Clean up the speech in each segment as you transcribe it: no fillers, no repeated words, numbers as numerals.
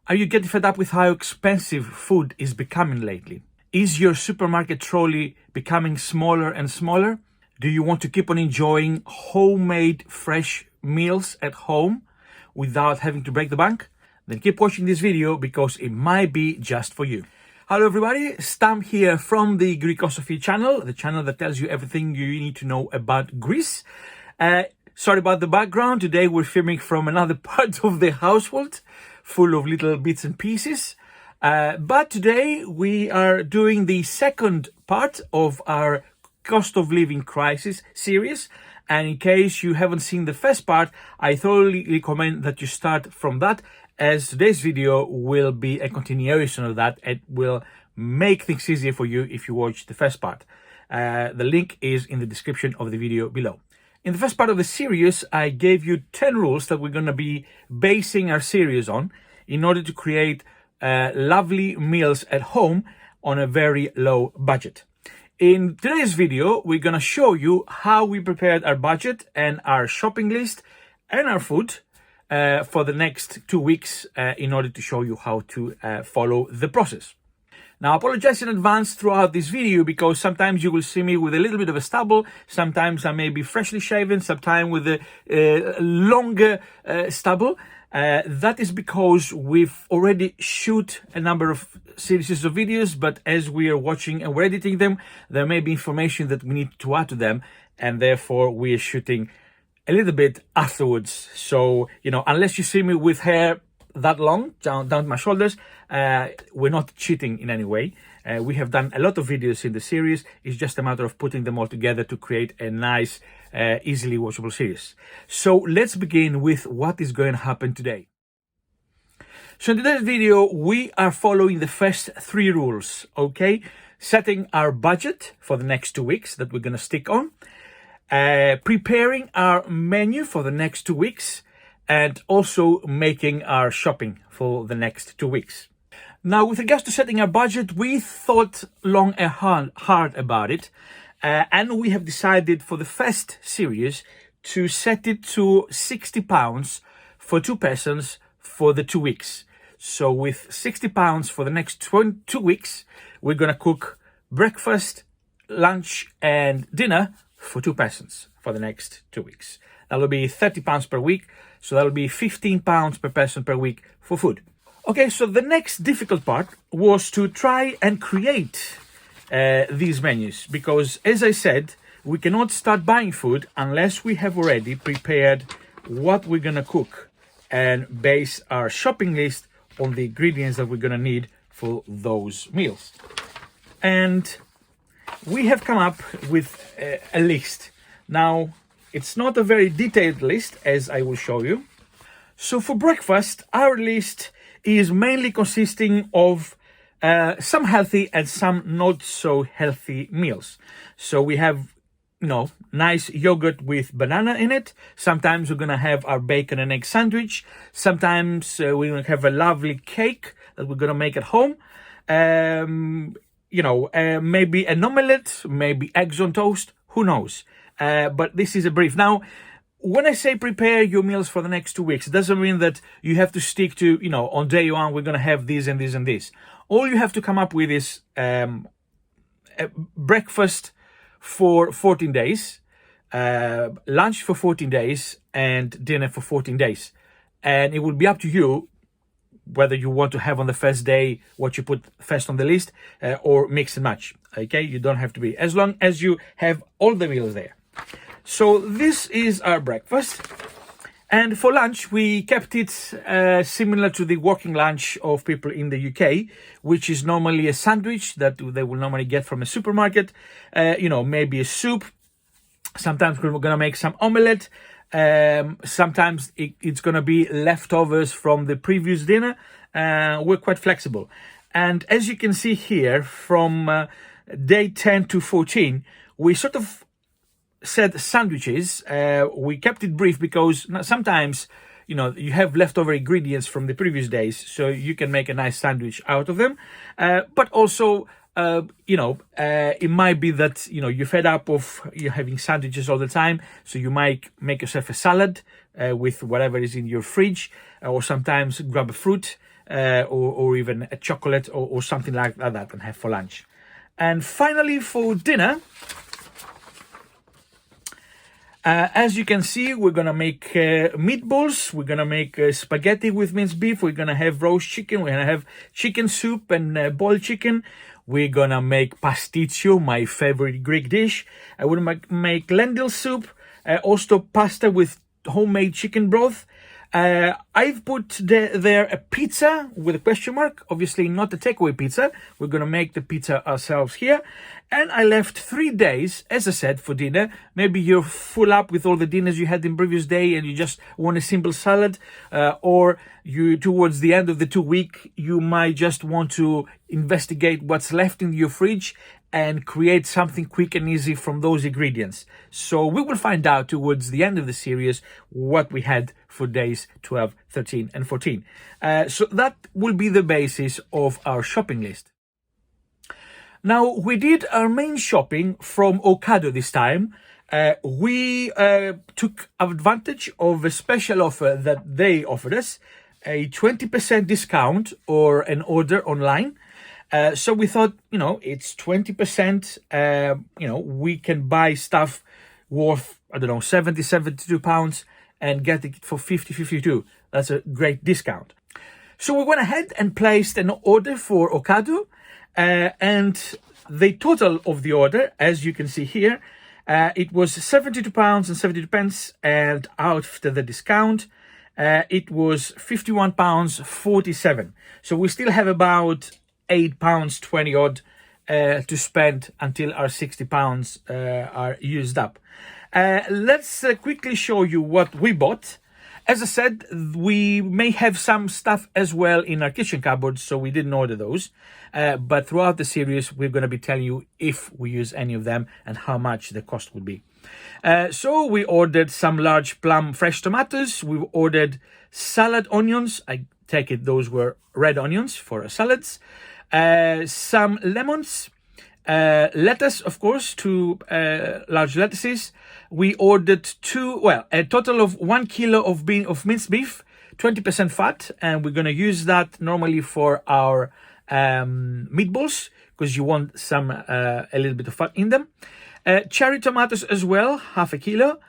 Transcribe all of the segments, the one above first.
Are you getting fed up with how expensive food is becoming lately? Is your supermarket trolley becoming smaller and smaller? Do you want to keep on enjoying homemade fresh meals at home without having to break the bank? Then keep watching this video because it might be just for you. Hello everybody, Stam here from the Greekosophy channel, the channel that tells you everything you need to know about Greece. Sorry about the background. Today we're filming from another part of the household, full of little bits and pieces. But today we are doing the second part of our cost of living crisis series. And in case you haven't seen the first part, I thoroughly recommend that you start from that, as today's video will be a continuation of that. It will make things easier for you if you watch the first part. The link is in the description of the video below. In the first part of the series, I gave you 10 rules that we're going to be basing our series on in order to create lovely meals at home on a very low budget. In today's video, we're going to show you how we prepared our budget and our shopping list and our food for the next 2 weeks in order to show you how to follow the process. Now, I apologize in advance throughout this video because sometimes you will see me with a little bit of a stubble, sometimes I may be freshly shaven, sometimes with a longer stubble. That is because we've already shoot a number of series of videos, but as we are watching and we're editing them, there may be information that we need to add to them, and therefore we are shooting a little bit afterwards. So, unless you see me with hair that long down to my shoulders, we're not cheating in any way. We have done a lot of videos in the series. It's just a matter of putting them all together to create a nice, easily watchable series. So let's begin with what is going to happen today. So in today's video, we are following the first 3 rules, okay? Setting our budget for the next 2 weeks that we're going to stick on, preparing our menu for the next 2 weeks, and also making our shopping for the next 2 weeks. Now, with regards to setting our budget, we thought long and hard about it, and we have decided for the first series to set it to £60 for 2 persons for the 2 weeks. So with £60 for the next 2 weeks, we're going to cook breakfast, lunch and dinner for 2 persons for the next 2 weeks. That will be £30 per week. So that will be £15 per person per week for food. Okay, so the next difficult part was to try and create these menus, because as I said, we cannot start buying food unless we have already prepared what we're going to cook and base our shopping list on the ingredients that we're going to need for those meals. And we have come up with a list. Now, it's not a very detailed list, as I will show you. So for breakfast, our list is mainly consisting of some healthy and some not so healthy meals. So we have, nice yogurt with banana in it. Sometimes we're going to have our bacon and egg sandwich. Sometimes we're going to have a lovely cake that we're going to make at home. Maybe an omelette, maybe eggs on toast, who knows? But this is a brief. Now, when I say prepare your meals for the next 2 weeks, it doesn't mean that you have to stick to, on day 1, we're going to have this and this and this. All you have to come up with is a breakfast for 14 days, lunch for 14 days, and dinner for 14 days. And it will be up to you whether you want to have on the first day what you put first on the list or mix and match. Okay, you don't have to be, as long as you have all the meals there. So this is our breakfast, and for lunch we kept it similar to the working lunch of people in the UK, which is normally a sandwich that they will normally get from a supermarket, maybe a soup. Sometimes we're going to make some omelette. Sometimes it's going to be leftovers from the previous dinner. We're quite flexible. And as you can see here, from day 10 to 14, we sort of said sandwiches. We kept it brief because sometimes, you have leftover ingredients from the previous days, so you can make a nice sandwich out of them. But also, it might be that, you're fed up of having sandwiches all the time. So you might make yourself a salad with whatever is in your fridge, or sometimes grab a fruit or even a chocolate or something like that and have for lunch. And finally, for dinner, as you can see, we're gonna make meatballs. We're gonna make spaghetti with minced beef. We're gonna have roast chicken. We're gonna have chicken soup and boiled chicken. We're gonna make pasticcio, my favorite Greek dish. I would make lentil soup, also pasta with homemade chicken broth. I've put there a pizza with a question mark, obviously not a takeaway pizza. We're going to make the pizza ourselves here. And I left 3 days, as I said, for dinner. Maybe you're full up with all the dinners you had in previous day and you just want a simple salad, or you towards the end of the 2 week, you might just want to investigate what's left in your fridge and create something quick and easy from those ingredients. So we will find out towards the end of the series what we had for days 12, 13 and 14. So that will be the basis of our shopping list. Now, we did our main shopping from Ocado this time. We took advantage of a special offer that they offered us, a 20% discount or an order online. So we thought, it's 20%, we can buy stuff worth, 72 pounds and get it for 52. That's a great discount. So we went ahead and placed an order for Ocado, and the total of the order, as you can see here, it was 72 pounds and 72 pence, and after the discount, it was 51 pounds 47. So we still have about £8.20 odd to spend until our £60 are used up. Let's quickly show you what we bought. As I said, we may have some stuff as well in our kitchen cupboard, so we didn't order those. But throughout the series, we're going to be telling you if we use any of them and how much the cost would be. So we ordered some large plum fresh tomatoes. We ordered salad onions. I take it those were red onions for our salads. Some lemons, lettuce, of course, 2 large lettuces. We ordered a total of 1 kilo of minced beef, 20% fat, and we're going to use that normally for our meatballs because you want a little bit of fat in them. Cherry tomatoes as well, half a kilo.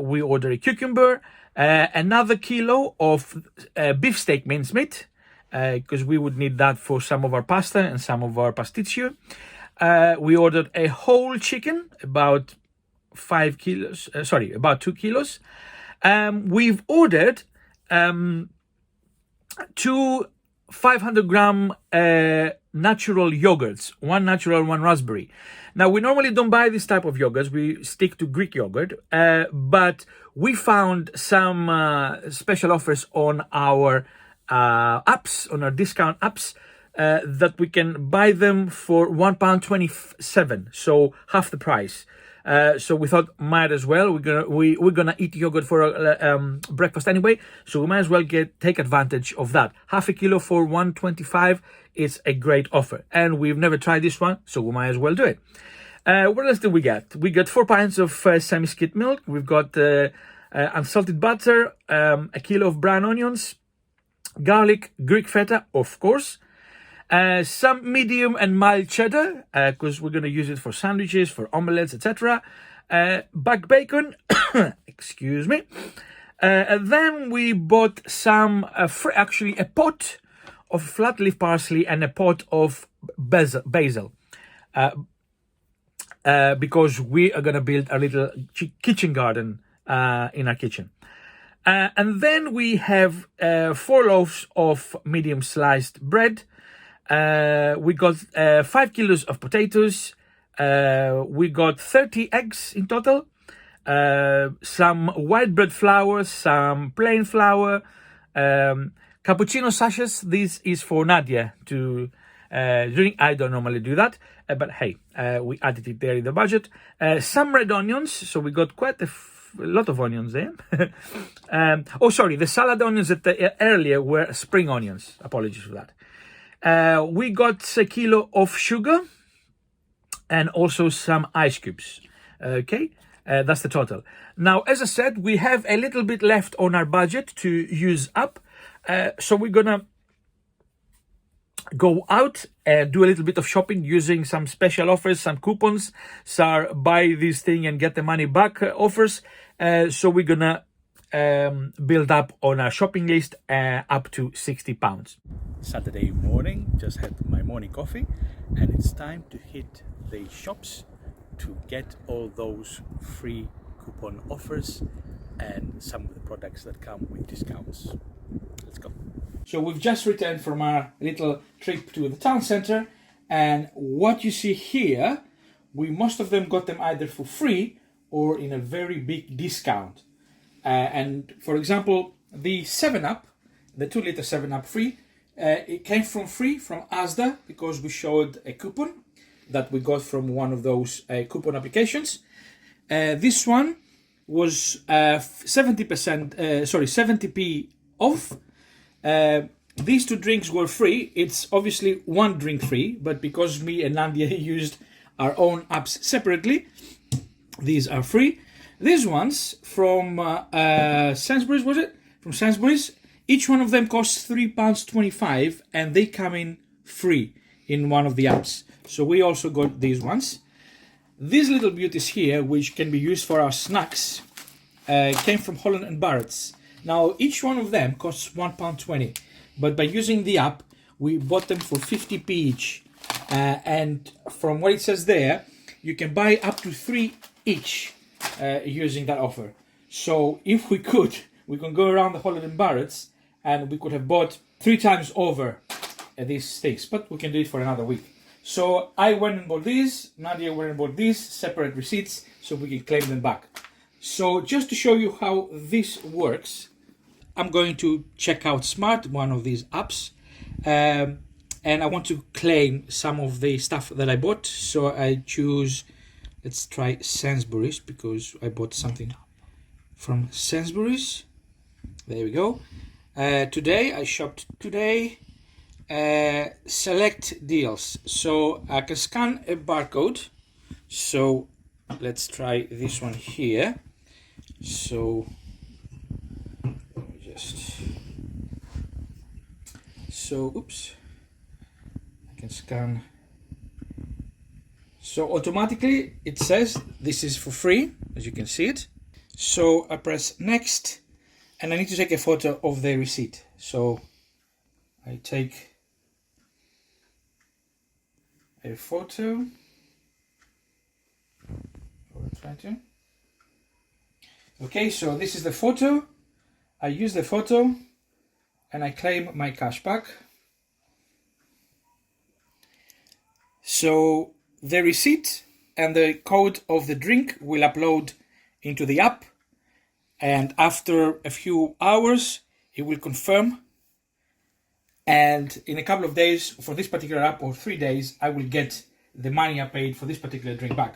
We ordered a cucumber, another kilo of beefsteak mincemeat, because we would need that for some of our pasta and some of our pasticcio. We ordered a whole chicken, about 2 kilos. We've ordered 2 500-gram natural yogurts, one natural, one raspberry. Now, we normally don't buy this type of yogurts. We stick to Greek yogurt, but we found some special offers on our apps, on our discount apps, that we can buy them for £1.27, so half the price. So we thought might as well, we're gonna eat yogurt for breakfast anyway, so we might as well take advantage of that. Half a kilo for £1.25 is a great offer, and we've never tried this one, so we might as well do it. What else did we get? We got 4 pints of semi-skimmed milk. We've got unsalted butter, a kilo of brown onions, garlic, Greek feta, of course, some medium and mild cheddar, because we're going to use it for sandwiches, for omelets, etc. Back bacon, excuse me. And then we bought some, actually a pot of flat leaf parsley and a pot of basil. Because we are going to build a little kitchen garden in our kitchen. And then we have 4 loaves of medium sliced bread. We got 5 kilos of potatoes. We got 30 eggs in total. Some white bread flour, some plain flour, cappuccino sachets. This is for Nadia to drink. I don't normally do that, but hey, we added it there in the budget. Some red onions, so we got quite a lot of onions there. The salad onions earlier were spring onions. Apologies for that. We got a kilo of sugar and also some ice cubes. Okay, that's the total. Now, as I said, we have a little bit left on our budget to use up. So we're gonna go out and do a little bit of shopping using some special offers, some coupons, so buy this thing and get the money back offers. So we're gonna build up on our shopping list up to £60. Saturday morning, just had my morning coffee, and it's time to hit the shops to get all those free coupon offers and some of the products that come with discounts. Let's go. So we've just returned from our little trip to the town center, and what you see here, most of them got them either for free or in a very big discount. And for example, the 7-Up, the 2-liter 7-Up free, it came from free from Asda because we showed a coupon that we got from one of those coupon applications. This one was 70p off. These two drinks were free. It's obviously one drink free, but because me and Nadia used our own apps separately, these are free. These ones from Sainsbury's, was it? From Sainsbury's. Each one of them costs £3.25 and they come in free in one of the apps. So we also got these ones. These little beauties here, which can be used for our snacks, came from Holland & Barrett's. Now, each one of them costs £1.20, but by using the app, we bought them for 50p each. And from what it says there, you can buy up to 3 each using that offer. So if we could, we can go around the Holland & Barrett's and we could have bought 3 times over these things, but we can do it for another week. So I went and bought these, Nadia went and bought these, separate receipts, so we can claim them back. So just to show you how this works, I'm going to check out Smart, one of these apps, and I want to claim some of the stuff that I bought. So I choose, let's try Sainsbury's because I bought something from Sainsbury's. There we go. Today, I shopped today. Select deals. So I can scan a barcode. So let's try this one here. So oops, I can scan. So automatically it says this is for free, as you can see it. So I press next and I need to take a photo of the receipt. So I take a photo, okay, so this is the photo. I use the photo and I claim my cash back. So the receipt and the code of the drink will upload into the app, and after a few hours it will confirm, and in a couple of days for this particular app, or 3 days, I will get the money I paid for this particular drink back.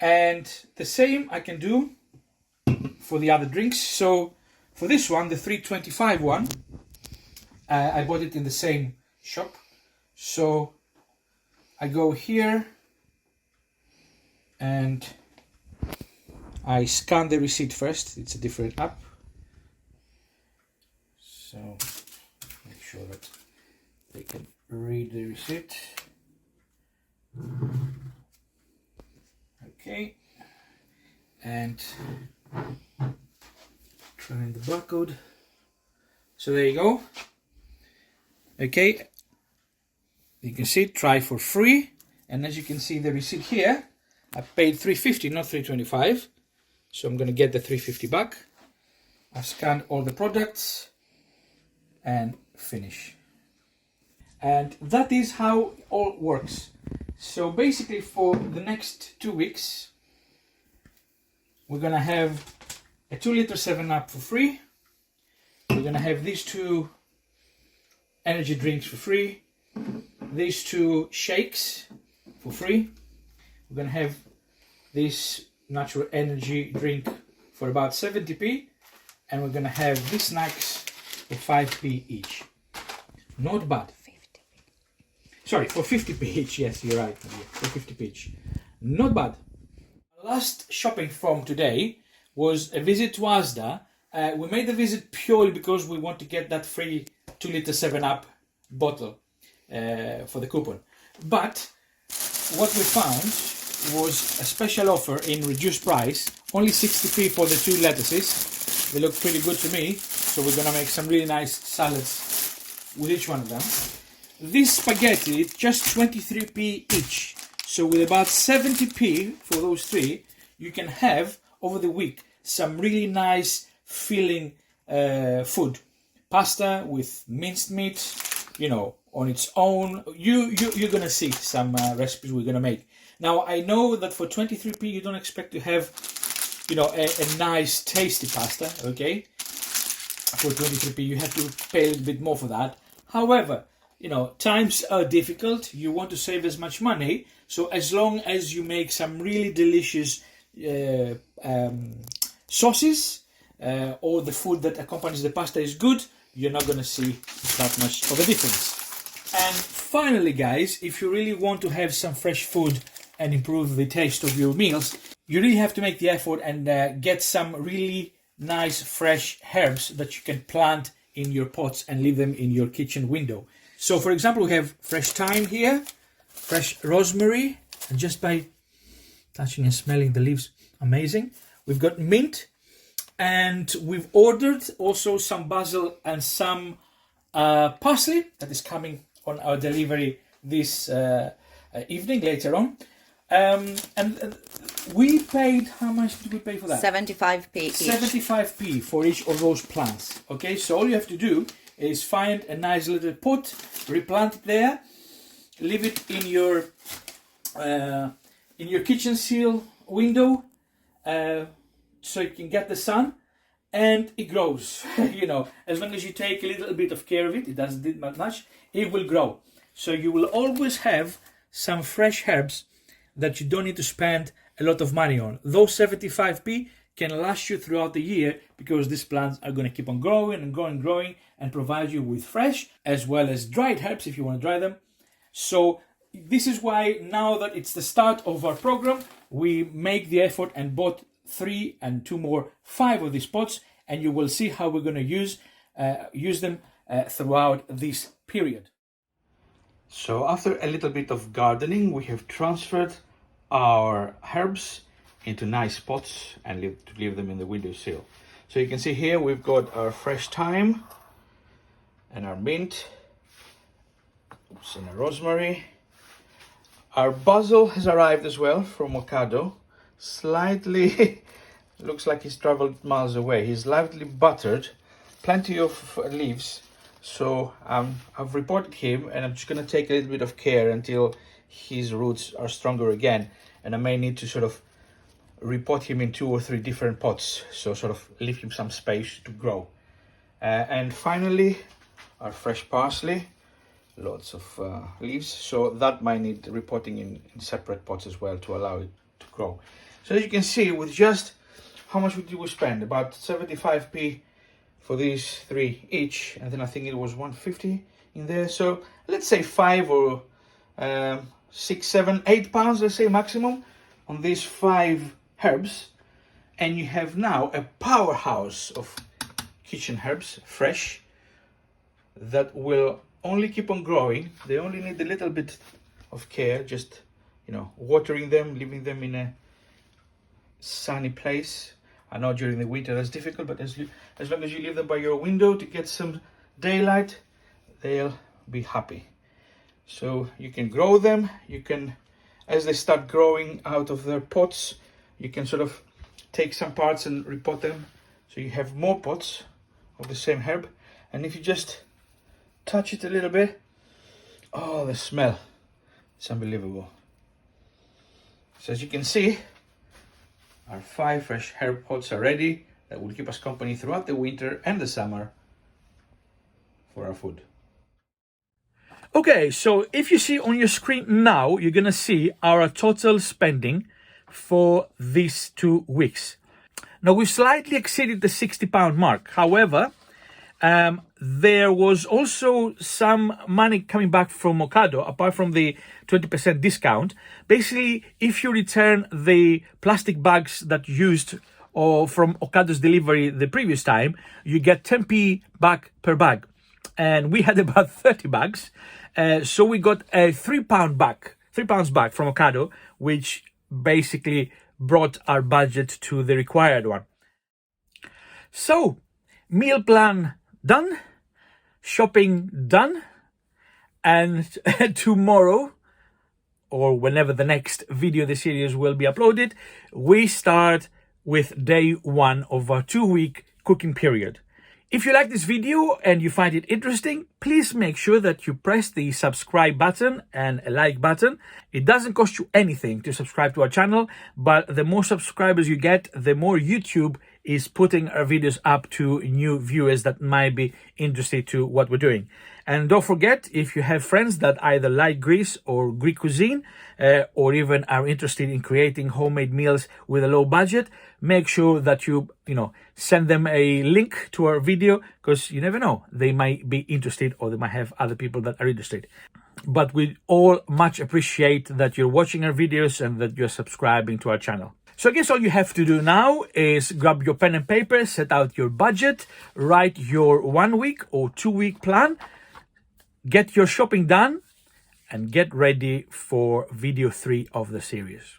And the same I can do for the other drinks. So for this one, the 3.25 one, I bought it in the same shop. So I go here and I scan the receipt first. It's a different app. So make sure that they can read the receipt. Okay. And try in the barcode. So there you go. Okay, you can see try for free, and as you can see the receipt here, I paid $3.50, not $3.25, so I'm gonna get the $3.50 back. I've scanned all the products and finish, and that is how it all works. So basically for the next 2 weeks we're gonna have a 2-liter 7-Up for free. We're gonna have these 2 energy drinks for free, these 2 shakes for free. We're gonna have this natural energy drink for about 70p, and we're gonna have these snacks for 5p each. Not bad. 50p. Sorry, for 50p each. Yes, you're right. For 50p each. Not bad. Last shopping from today was a visit to Asda. We made the visit purely because we want to get that free 2-liter 7-Up bottle. for the coupon. But what we found was a special offer in reduced price, only 60p for the 2 lettuces. They look pretty good to me, so we're gonna make some really nice salads with each one of them. This spaghetti, just 23p each. So with about 70p for those 3, you can have over the week some really nice filling food. Pasta with minced meat, you know, on its own. You're gonna see some recipes we're gonna make. Now I know that for 23p you don't expect to have, you know, a nice tasty pasta, okay? For 23p you have to pay a little bit more for that. However, you know, times are difficult. You want to save as much money, so as long as you make some really delicious sauces, or the food that accompanies the pasta is good, you're not going to see that much of a difference. And finally, guys, if you really want to have some fresh food and improve the taste of your meals, you really have to make the effort and get some really nice fresh herbs that you can plant in your pots and leave them in your kitchen window. So for example, we have fresh thyme here, fresh rosemary, and just by touching and smelling the leaves, amazing. We've got mint, and we've ordered also some basil and some parsley that is coming on our delivery this evening later on. And we paid, how much did we pay for that? 75p each. 75p for each of those plants. Okay, so all you have to do is find a nice little pot, replant it there, leave it in your kitchen sill window, so you can get the sun, and it grows. You know, as long as you take a little bit of care of it, it doesn't need much, it will grow. So you will always have some fresh herbs that you don't need to spend a lot of money on. Those 75p can last you throughout the year, because these plants are going to keep on growing and growing and provide you with fresh as well as dried herbs if you want to dry them. So this is why, now that it's the start of our program, we make the effort and bought 3 and 2 more, 5 of these pots, and you will see how we're going to use them throughout this period. So after a little bit of gardening, we have transferred our herbs into nice pots and leave them in the windowsill. So you can see here we've got our fresh thyme and our mint, and our rosemary. Our basil has arrived as well from Ocado. Slightly looks like he's traveled miles away. He's lightly buttered, plenty of leaves. So I've reported him, and I'm just going to take a little bit of care until his roots are stronger again, and I may need to sort of repot him in 2 or 3 different pots, so sort of leave him some space to grow. And finally, our fresh parsley, lots of leaves, so that might need repotting in separate pots as well to allow it to grow. So as you can see, with just how much did we spend? About 75p for these 3 each, and then I think it was 150 in there. So let's say 5 or 6, 7, 8 pounds, let's say maximum, on these 5 herbs, and you have now a powerhouse of kitchen herbs, fresh, that will only keep on growing. They only need a little bit of care, just, you know, watering them, leaving them in a sunny place. I know during the winter that's difficult, but as long as you leave them by your window to get some daylight, they'll be happy. So you can grow them. You can, as they start growing out of their pots, you can sort of take some parts and repot them, so you have more pots of the same herb. And if you just touch it a little bit, oh, the smell, it's unbelievable. So as you can see, our 5 fresh herb pots are ready, that will keep us company throughout the winter and the summer for our food. Okay, so if you see on your screen now, you're gonna see our total spending for these 2 weeks. Now, we slightly exceeded the £60 mark. However, there was also some money coming back from Ocado, apart from the 20% discount. Basically, if you return the plastic bags that you used or from Ocado's delivery the previous time, you get 10p back per bag. and we had about 30 bags. So we got a £3 back from Ocado, which basically brought our budget to the required one. So, meal plan done, shopping done, and tomorrow, or whenever the next video of the series will be uploaded, we start with day 1 of our 2-week cooking period. If you like this video and you find it interesting, please make sure that you press the subscribe button and a like button. It doesn't cost you anything to subscribe to our channel, but the more subscribers you get, the more YouTube is putting our videos up to new viewers that might be interested to what we're doing. And don't forget, if you have friends that either like Greece or Greek cuisine, or even are interested in creating homemade meals with a low budget, make sure that you send them a link to our video, because you never know, they might be interested, or they might have other people that are interested. But we all much appreciate that you're watching our videos and that you're subscribing to our channel. So I guess all you have to do now is grab your pen and paper, set out your budget, write your 1-week or 2-week plan, get your shopping done, and get ready for video 3 of the series.